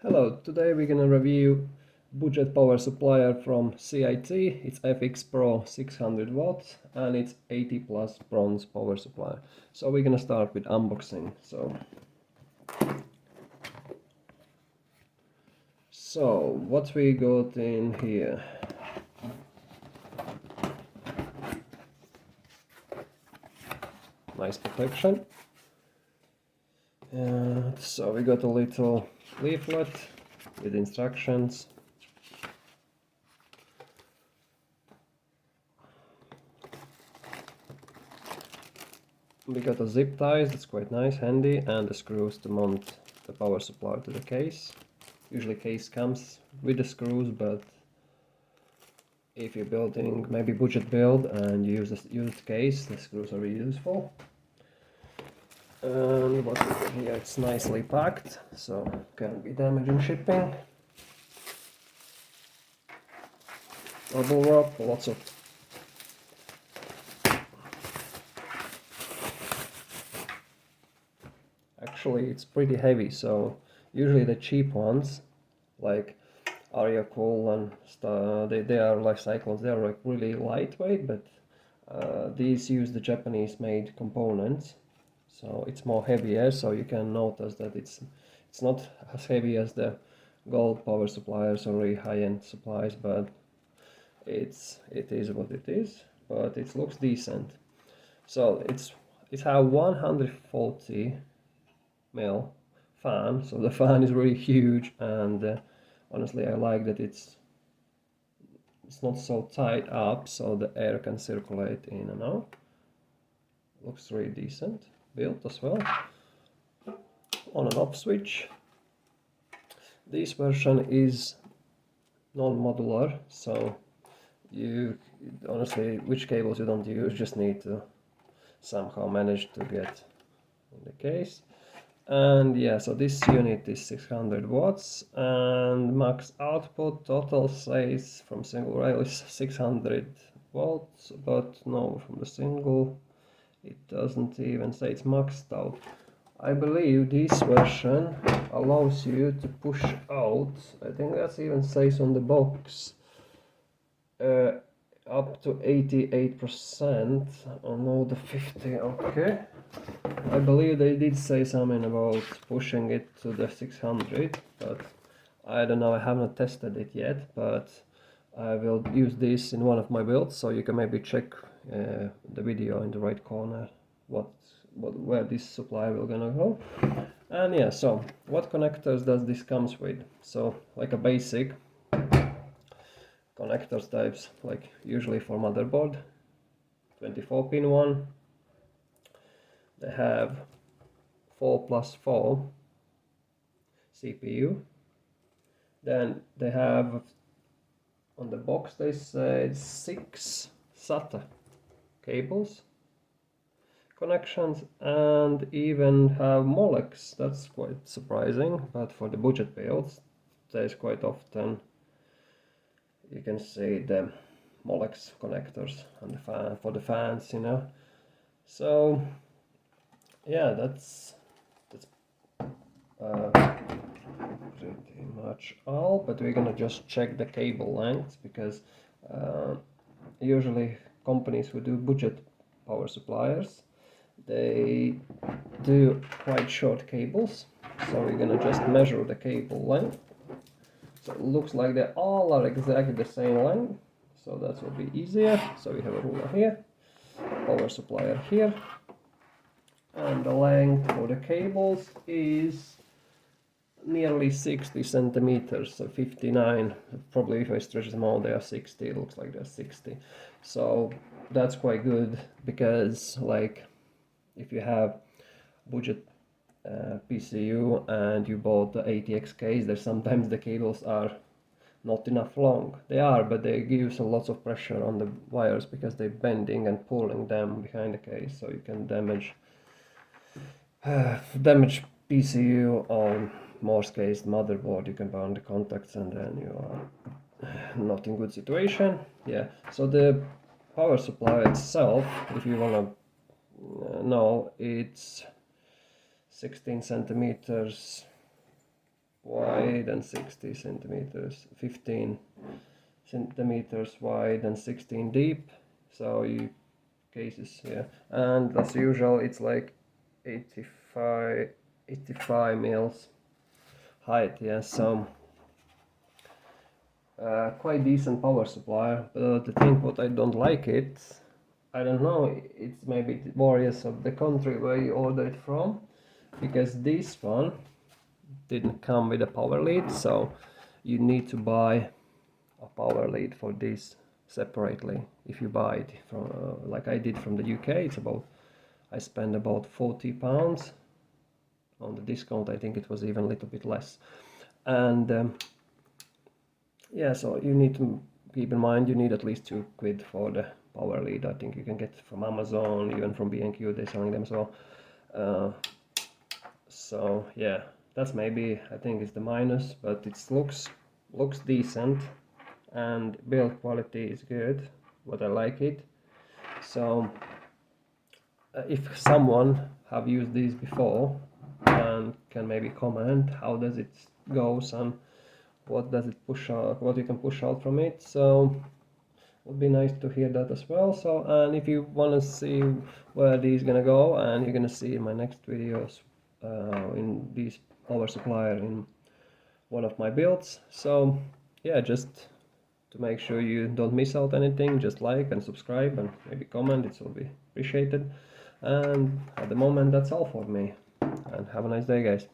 Hello, today we're gonna review budget power supplier from CiT. It's FX Pro 600 watts and it's 80 plus bronze power supply. So we're gonna start with unboxing. So what we got in here? Nice protection. So we got a little leaflet with instructions. We got a zip ties, that's quite nice, handy, and the screws to mount the power supply to the case. Usually case comes with the screws, but if you're building maybe budget build and you use a used case, the screws are really useful. And what we got here, it's nicely packed, so can't be damaging shipping. Bubble wrap, lots of actually it's pretty heavy, so usually the cheap ones like Area Cool and stuff, they are like cyclones, they are like really lightweight, but these use the Japanese made components, so it's more heavier, so you can notice that it's not as heavy as the gold power suppliers or really high-end supplies, but it is what it is, but it looks decent. So it has 140 mil fan, so the fan is really huge, and honestly I like that it's not so tight up, so the air can circulate in and out. Looks really decent built as well. On and off switch. This version is non-modular, so you honestly, which cables you don't use, just need to somehow manage to get in the case. And yeah, so this unit is 600 watts and max output total says from single rail is 600 volts, but no, from the single it doesn't even say it's maxed out. I believe this version allows you to push out, I think that even says on the box, up to 88%. Oh no, the 50, okay. I believe they did say something about pushing it to the 600, but I don't know, I haven't tested it yet, but I will use this in one of my builds, so you can maybe check the video in the right corner where this supply will gonna go. And yeah, so what connectors does this comes with? So like a basic connectors types, like usually for motherboard, 24-pin one. They have 4+4 CPU. Then they have on the box they said 6 SATA cables connections, and even have Molex. That's quite surprising, but for the budget builds there's quite often you can see the Molex connectors and the fan for the fans, you know. So yeah, that's pretty much all, but we're gonna just check the cable lengths, because usually companies who do budget power suppliers, they do quite short cables, so we're gonna just measure the cable length. So it looks like they all are exactly the same length, so that will be easier. So we have a ruler here, power supplier here, and the length for the cables is nearly 60 centimeters, so 59. Probably if I stretch them all, they are 60. It looks like they're 60. So that's quite good, because like if you have budget PSU and you bought the ATX case, there's sometimes the cables are not enough long. They are, but they give a lots of pressure on the wires because they're bending and pulling them behind the case, so you can damage PCU on Morse case motherboard. You can burn the contacts and then you are not in good situation. Yeah, so the power supply itself, if you wanna know, it's 16 centimeters wide and 60 centimeters, 15 centimeters wide and 16 deep. So you cases, yeah, and as usual it's like 85 mils height, yeah, so quite decent power supply. But the thing what I don't like it, I don't know, it's maybe the various of the country where you order it from, because this one didn't come with a power lead, so you need to buy a power lead for this separately. If you buy it from like I did from the UK, it's about, I spent about £40 on the discount. I think it was even a little bit less. And yeah, so you need to keep in mind you need at least £2 for the power lead. I think you can get from Amazon, even from B&Q, they're selling them as well. So yeah, that's maybe, I think it's the minus, but it looks decent and build quality is good, what I like it. So if someone have used these before and can maybe comment how does it goes and what does it push out, what you can push out from it, so it would be nice to hear that as well. So, and if you want to see where these gonna go, and you're gonna see in my next videos in these power supplier in one of my builds. So yeah, just to make sure you don't miss out anything, just like and subscribe and maybe comment, it will be appreciated. And at the moment that's all for me, and have a nice day, guys.